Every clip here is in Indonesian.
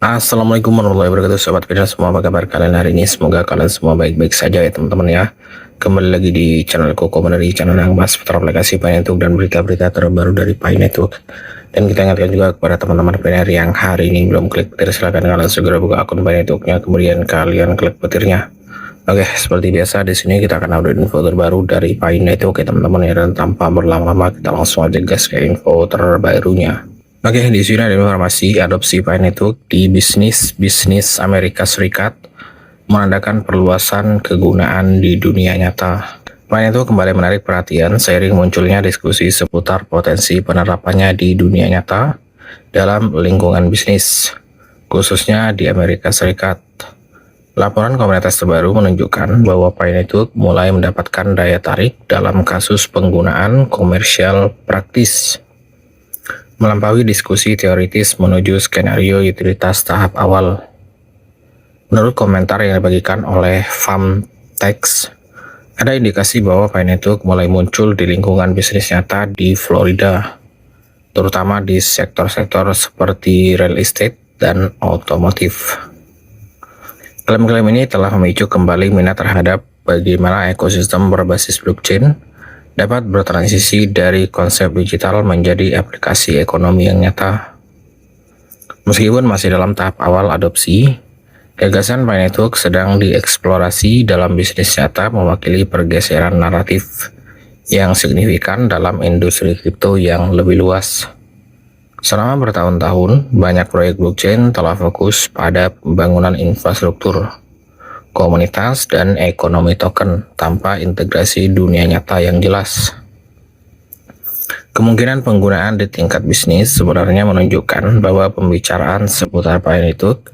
Assalamualaikum warahmatullahi wabarakatuh, sobat Trader semua, apa kabar kalian hari ini? Semoga kalian semua baik-baik saja ya teman-teman ya. Kembali lagi di channel Koko, dari channel yang bahas seputar aplikasi Pi Network dan berita-berita terbaru dari Pi Network. Dan kita ingatkan juga kepada teman-teman trader yang hari ini belum klik petir, silahkan kalian segera buka akun Pi Networknya, kemudian kalian klik petirnya. Oke, seperti biasa di sini kita akan update info terbaru dari Pi Network ya teman-teman ya, dan tanpa berlama-lama kita langsung aja gas ke info terbarunya. Oke, di sini ada informasi adopsi Pi Network di bisnis Amerika Serikat menandakan perluasan kegunaan di dunia nyata. Pi Network kembali menarik perhatian seiring munculnya diskusi seputar potensi penerapannya di dunia nyata dalam lingkungan bisnis, khususnya di Amerika Serikat. Laporan komunitas terbaru menunjukkan bahwa Pi Network mulai mendapatkan daya tarik dalam kasus penggunaan komersial praktis, melampaui diskusi teoritis menuju skenario utilitas tahap awal. Menurut komentar yang dibagikan oleh FAMTex, ada indikasi bahwa Pi Network mulai muncul di lingkungan bisnis nyata di Florida, terutama di sektor-sektor seperti real estate dan otomotif. Klaim-klaim ini telah memicu kembali minat terhadap bagaimana ekosistem berbasis blockchain dapat bertransisi dari konsep digital menjadi aplikasi ekonomi yang nyata. Meskipun masih dalam tahap awal adopsi, gagasan Pi Network sedang dieksplorasi dalam bisnis nyata, mewakili pergeseran naratif yang signifikan dalam industri kripto yang lebih luas. Selama bertahun-tahun, banyak proyek blockchain telah fokus pada pembangunan infrastruktur, komunitas, dan ekonomi token tanpa integrasi dunia nyata yang jelas. Kemungkinan penggunaan di tingkat bisnis sebenarnya menunjukkan bahwa pembicaraan seputar Pi Network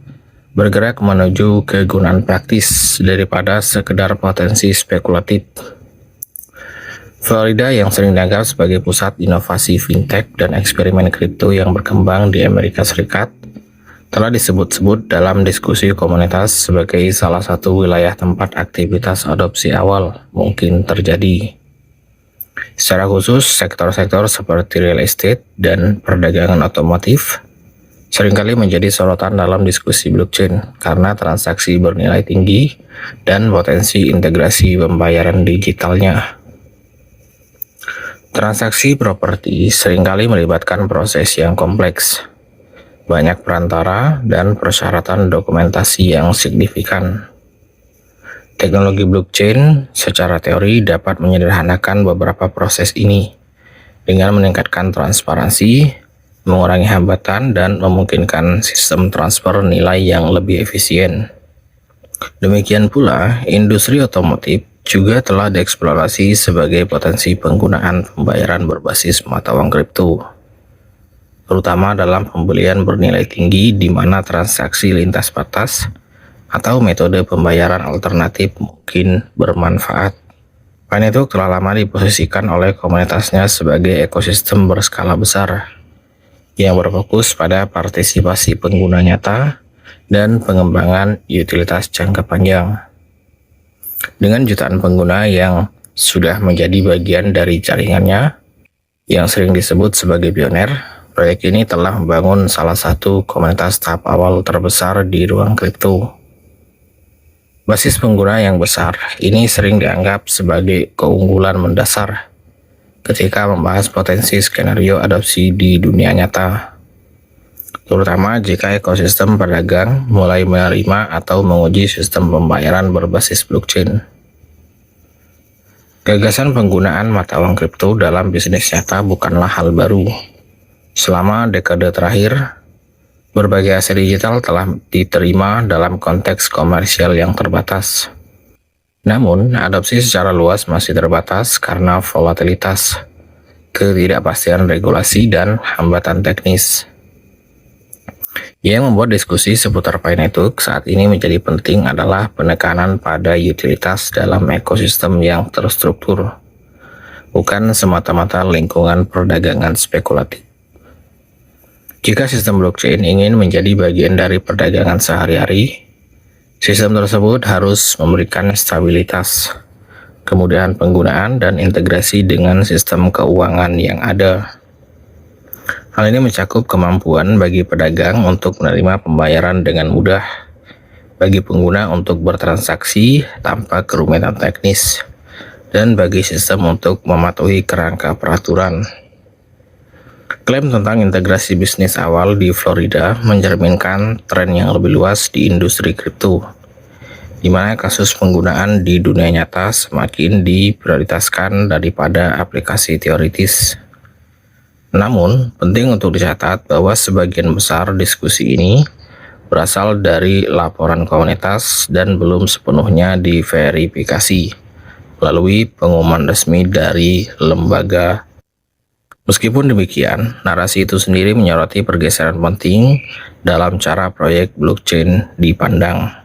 bergerak menuju kegunaan praktis daripada sekedar potensi spekulatif. Florida yang sering dianggap sebagai pusat inovasi fintech dan eksperimen kripto yang berkembang di Amerika Serikat, telah disebut-sebut dalam diskusi komunitas sebagai salah satu wilayah tempat aktivitas adopsi awal mungkin terjadi. Secara khusus, sektor-sektor seperti real estate dan perdagangan otomotif seringkali menjadi sorotan dalam diskusi blockchain karena transaksi bernilai tinggi dan potensi integrasi pembayaran digitalnya. Transaksi properti seringkali melibatkan proses yang kompleks, banyak perantara, dan persyaratan dokumentasi yang signifikan. Teknologi blockchain secara teori dapat menyederhanakan beberapa proses ini dengan meningkatkan transparansi, mengurangi hambatan, dan memungkinkan sistem transfer nilai yang lebih efisien. Demikian pula, industri otomotif juga telah dieksplorasi sebagai potensi penggunaan pembayaran berbasis mata uang kripto, terutama dalam pembelian bernilai tinggi di mana transaksi lintas batas atau metode pembayaran alternatif mungkin bermanfaat. Pi Network telah lama diposisikan oleh komunitasnya sebagai ekosistem berskala besar yang berfokus pada partisipasi pengguna nyata dan pengembangan utilitas jangka panjang. Dengan jutaan pengguna yang sudah menjadi bagian dari jaringannya, yang sering disebut sebagai pioner, proyek ini telah membangun salah satu komunitas tahap awal terbesar di ruang kripto. Basis pengguna yang besar ini sering dianggap sebagai keunggulan mendasar ketika membahas potensi skenario adopsi di dunia nyata, terutama jika ekosistem pedagang mulai menerima atau menguji sistem pembayaran berbasis blockchain. Gagasan penggunaan mata uang kripto dalam bisnis nyata bukanlah hal baru. Selama dekade terakhir, berbagai aset digital telah diterima dalam konteks komersial yang terbatas. Namun, adopsi secara luas masih terbatas karena volatilitas, ketidakpastian regulasi, dan hambatan teknis. Yang membuat diskusi seputar Pi Network saat ini menjadi penting adalah penekanan pada utilitas dalam ekosistem yang terstruktur, bukan semata-mata lingkungan perdagangan spekulatif. Jika sistem blockchain ingin menjadi bagian dari perdagangan sehari-hari, sistem tersebut harus memberikan stabilitas, kemudahan penggunaan, dan integrasi dengan sistem keuangan yang ada. Hal ini mencakup kemampuan bagi pedagang untuk menerima pembayaran dengan mudah, bagi pengguna untuk bertransaksi tanpa kerumitan teknis, dan bagi sistem untuk mematuhi kerangka peraturan. Klaim tentang integrasi bisnis awal di Florida mencerminkan tren yang lebih luas di industri kripto, di mana kasus penggunaan di dunia nyata semakin diprioritaskan daripada aplikasi teoritis. Namun, penting untuk dicatat bahwa sebagian besar diskusi ini berasal dari laporan komunitas dan belum sepenuhnya diverifikasi melalui pengumuman resmi dari lembaga. Meskipun demikian, narasi itu sendiri menyoroti pergeseran penting dalam cara proyek blockchain dipandang.